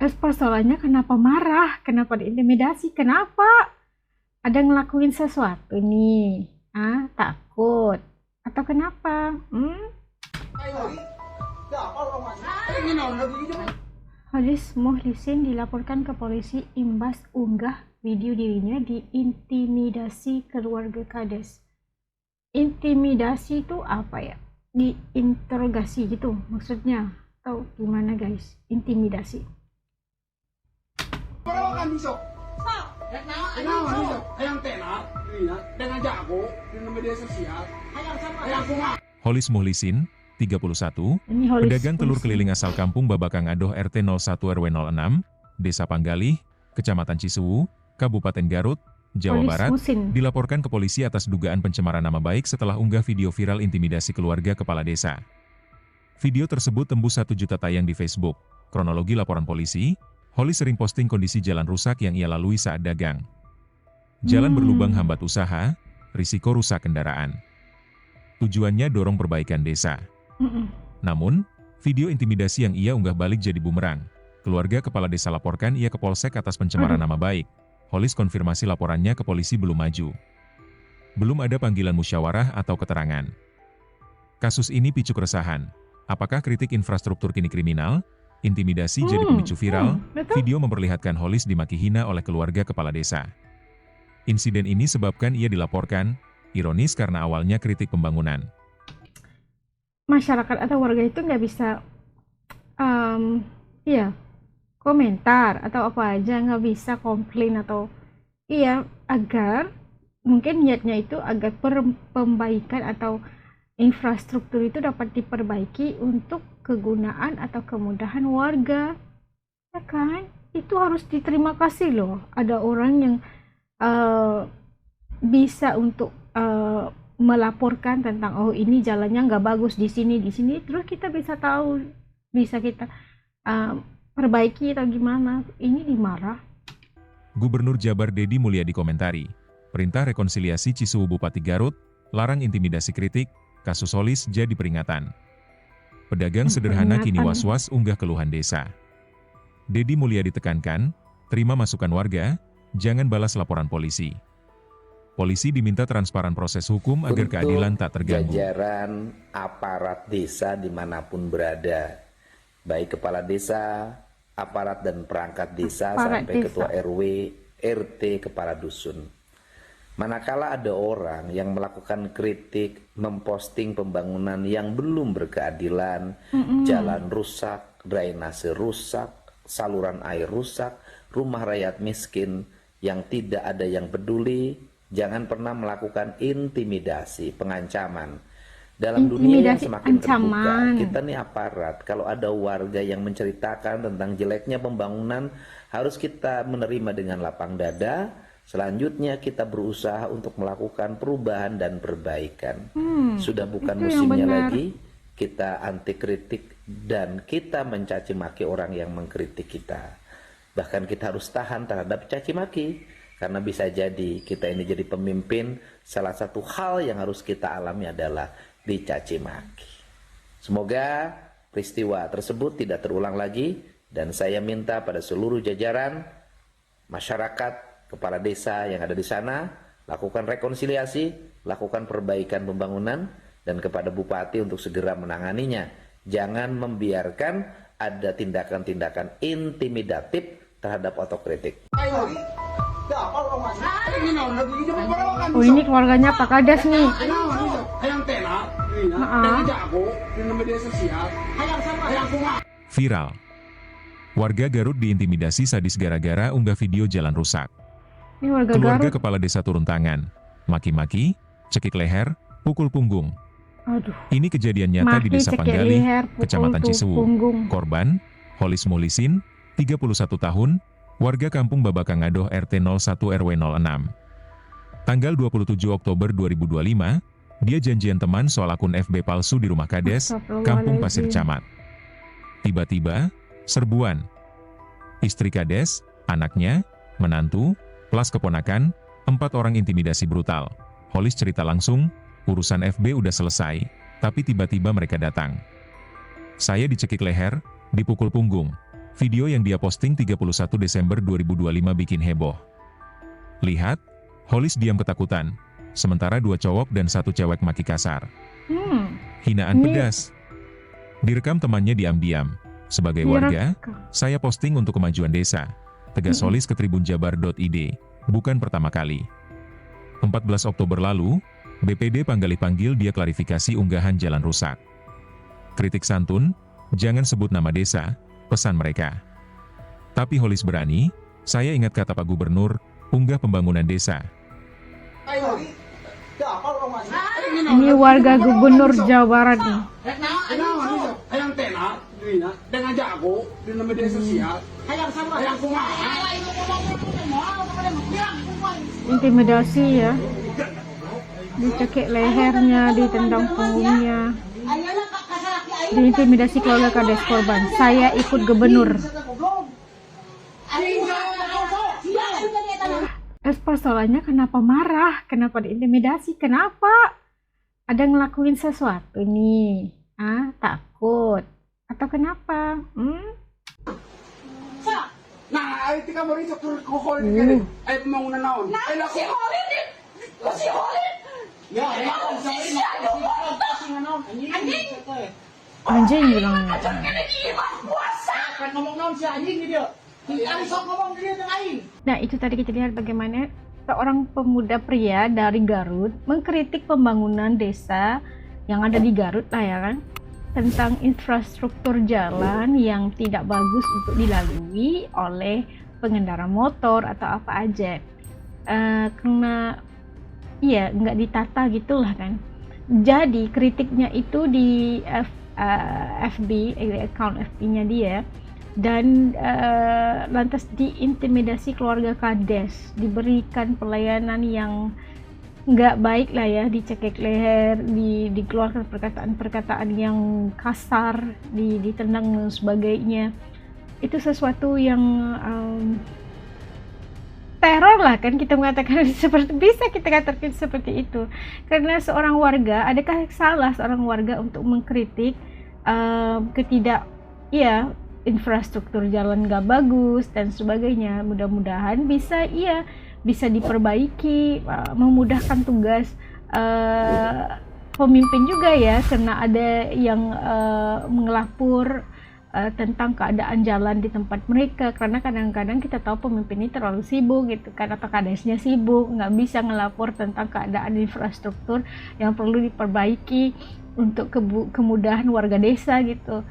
Terus persoalannya kenapa marah? Kenapa diintimidasi? Kenapa? Ada ngelakuin sesuatu nih? Ah, takut? Atau kenapa? Halis Muhlisin dilaporkan ke polisi imbas unggah video dirinya diintimidasi keluarga Kades. Intimidasi itu apa ya? Diinterogasi gitu maksudnya? Atau gimana guys? Intimidasi. Holis Muhlisin, 31, Ini Holis pedagang telur Muhlisin. keliling asal kampung Babakang Adoh RT 01 RW 06, Desa Panggalih, Kecamatan Cisewu, Kabupaten Garut, Jawa Holis Barat, Muhsin. dilaporkan ke polisi atas dugaan pencemaran nama baik setelah unggah video viral intimidasi keluarga kepala desa. Video tersebut tembus 1 juta tayang di Facebook. Kronologi laporan polisi, Holis sering posting kondisi jalan rusak yang ia lalui saat dagang. Jalan berlubang hambat usaha, risiko rusak kendaraan. Tujuannya dorong perbaikan desa. Namun, video intimidasi yang ia unggah balik jadi bumerang. Keluarga kepala desa laporkan ia ke polsek atas pencemaran nama baik. Holis konfirmasi laporannya ke polisi belum maju. Belum ada panggilan musyawarah atau keterangan. Kasus ini picu keresahan. Apakah kritik infrastruktur kini kriminal? Intimidasi jadi pemicu viral? Betul. Video memperlihatkan Holis dimaki hina oleh keluarga kepala desa. Insiden ini sebabkan ia dilaporkan, ironis karena awalnya kritik pembangunan. Masyarakat atau warga itu nggak bisa komentar atau apa aja, nggak bisa komplain atau agar mungkin niatnya itu agar pembaikan atau infrastruktur itu dapat diperbaiki untuk kegunaan atau kemudahan warga, ya kan? Itu harus diterima kasih loh. Ada orang yang bisa untuk melaporkan tentang ini jalannya nggak bagus di sini, terus kita bisa tahu, bisa kita perbaiki atau gimana. Ini dimarah. Gubernur Jabar Dedi Mulyadi komentari, perintah rekonsiliasi Cisewu Bupati Garut, larang intimidasi kritik, kasus Holis jadi peringatan. Pedagang sederhana kini was-was unggah keluhan desa. Dedi Mulyadi tekankan, terima masukan warga, jangan balas laporan polisi. Polisi diminta transparan proses hukum agar keadilan tak terganggu. Jajaran aparat desa dimanapun berada, baik kepala desa, aparat dan perangkat desa, sampai ketua RW, RT, kepala dusun. Manakala ada orang yang melakukan kritik, memposting pembangunan yang belum berkeadilan, jalan rusak, drainase rusak, saluran air rusak, rumah rakyat miskin yang tidak ada yang peduli, jangan pernah melakukan intimidasi, pengancaman. Dalam dunia yang semakin terbuka, kita nih aparat, kalau ada warga yang menceritakan tentang jeleknya pembangunan, harus kita menerima dengan lapang dada. Selanjutnya kita berusaha untuk melakukan perubahan dan perbaikan. Sudah bukan musimnya lagi kita anti kritik dan kita mencaci maki orang yang mengkritik kita. Bahkan kita harus tahan terhadap caci maki, karena bisa jadi kita ini jadi pemimpin, salah satu hal yang harus kita alami adalah dicaci maki. Semoga peristiwa tersebut tidak terulang lagi, dan saya minta pada seluruh jajaran masyarakat, kepala desa yang ada di sana, lakukan rekonsiliasi, lakukan perbaikan pembangunan, dan kepada bupati untuk segera menanganinya. Jangan membiarkan ada tindakan-tindakan intimidatif terhadap otokritik. Oh, ini keluarganya Pak Kades nih. Viral. Warga Garut diintimidasi sadis gara-gara unggah video jalan rusak. Ini warga Keluarga Garut. kepala desa turun tangan, maki-maki, cekik leher, pukul punggung. Aduh. Ini kejadian nyata di Desa Panggalih, Kecamatan Cisewu. Punggung. Korban, Holis Muhlisin, 31 tahun, warga kampung Babakang Adoh RT 01 RW 06. Tanggal 27 Oktober 2025, dia janjian teman soal akun FB palsu di rumah Kades, Kampung Pasir Camat. Tiba-tiba, serbuan. Istri Kades, anaknya, menantu, plus keponakan, 4 orang intimidasi brutal. Holis cerita langsung, urusan FB udah selesai, tapi tiba-tiba mereka datang. Saya dicekik leher, dipukul punggung. Video yang dia posting 31 Desember 2025 bikin heboh. Lihat, Holis diam ketakutan, sementara 2 cowok dan 1 cewek maki kasar. Hinaan pedas. Direkam temannya diam-diam. Sebagai warga, saya posting untuk kemajuan desa. Tegas Holis ke tribunjabar.id. Bukan pertama kali. 14 Oktober lalu, BPD panggil dia klarifikasi unggahan jalan rusak. Kritik santun, jangan sebut nama desa, pesan mereka. Tapi Holis berani, saya ingat kata Pak Gubernur, unggah pembangunan desa. Ini warga Gubernur Jawa Barat nih. Intimidasi ya. Dicekik lehernya, ditendang punggungnya. Diintimidasi keluarga kades korban. Saya ikut gubernur. Persoalannya kenapa marah? Kenapa diintimidasi? Kenapa? Ada ngelakuin sesuatu nih? Takut? Atau kenapa? Nah, ay tika mo rin sa kukulit ka rin. Ay, pamanguna naon. Ay, lako. Si Holin! Si Holin! Ya, ay, Anjing bilang. Nah, itu tadi kita lihat bagaimana seorang pemuda pria dari Garut mengkritik pembangunan desa yang ada di Garut lah ya kan, tentang infrastruktur jalan yang tidak bagus untuk dilalui oleh pengendara motor atau apa aja, karena iya nggak ditata gitulah kan. Jadi kritiknya itu di FB, account FB-nya dia, dan lantas diintimidasi keluarga kades, diberikan pelayanan yang nggak baik lah ya, dicekik leher, dikeluarkan perkataan-perkataan yang kasar, ditendang dan sebagainya. Itu sesuatu yang teror lah kan kita mengatakan bisa kita katakan seperti itu. Karena seorang warga, adakah salah seorang warga untuk mengkritik infrastruktur jalan nggak bagus dan sebagainya. Mudah-mudahan bisa diperbaiki, memudahkan tugas pemimpin juga ya, karena ada yang mengelapor tentang keadaan jalan di tempat mereka, karena kadang-kadang kita tahu pemimpin ini terlalu sibuk gitu kan, atau kadesnya sibuk, nggak bisa ngelapor tentang keadaan infrastruktur yang perlu diperbaiki untuk kemudahan warga desa gitu.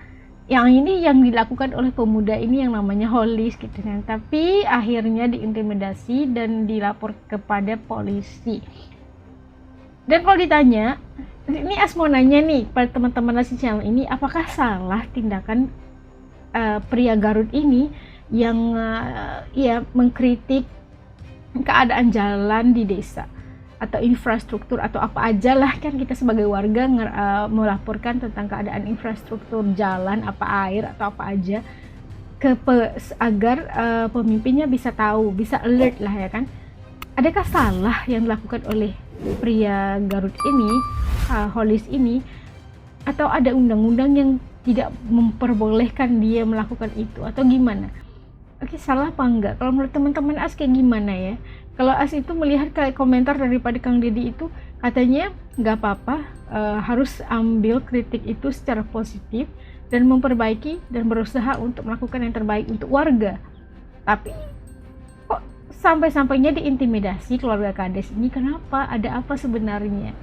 Yang ini yang dilakukan oleh pemuda ini yang namanya Holis gitu kan, tapi akhirnya diintimidasi dan dilapor kepada polisi. Dan kalau ditanya, ini Asmo nanya nih pada teman-teman Nasi Channel ini, apakah salah tindakan pria Garut ini yang mengkritik keadaan jalan di desa atau infrastruktur atau apa aja lah, kan kita sebagai warga melaporkan tentang keadaan infrastruktur jalan, apa air atau apa aja agar pemimpinnya bisa tahu, bisa alert lah ya kan. Adakah salah yang dilakukan oleh pria Garut ini, Holis ini, atau ada undang-undang yang tidak memperbolehkan dia melakukan itu atau gimana? Oke, salah apa enggak? Kalau menurut teman-teman As kayak gimana ya? Kalau As itu melihat kayak komentar daripada Kang Deddy itu, katanya nggak apa-apa, harus ambil kritik itu secara positif dan memperbaiki dan berusaha untuk melakukan yang terbaik untuk warga. Tapi kok sampai-sampainya diintimidasi keluarga kades ini? Kenapa? Ada apa sebenarnya?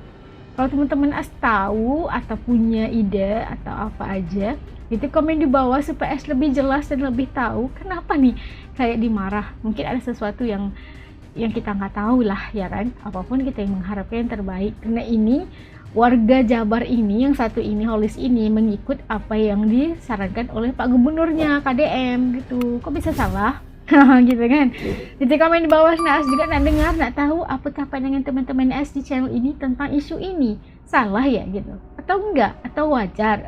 Kalau teman-teman As tahu atau punya ide atau apa aja, itu komen di bawah supaya As lebih jelas dan lebih tahu kenapa nih kayak dimarah. Mungkin ada sesuatu yang kita nggak tahu lah ya kan. Apapun kita yang mengharapkan yang terbaik, karena ini warga Jabar ini, yang satu ini Holis ini, mengikut apa yang disarankan oleh Pak Gubernurnya KDM gitu. Kok bisa salah? Gitu kan. Jadi komen di bawah, As juga nak dengar, nak tahu apakah pandangan teman-teman As di channel ini tentang isu ini. Salah ya gitu, atau enggak, atau wajar?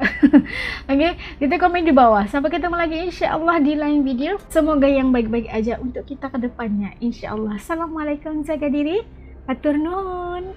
Oke, kita komen di bawah. Sampai ketemu lagi insya Allah di lain video. Semoga yang baik-baik aja untuk kita ke depannya insya Allah. Assalamualaikum, jaga diri, atur nuhun.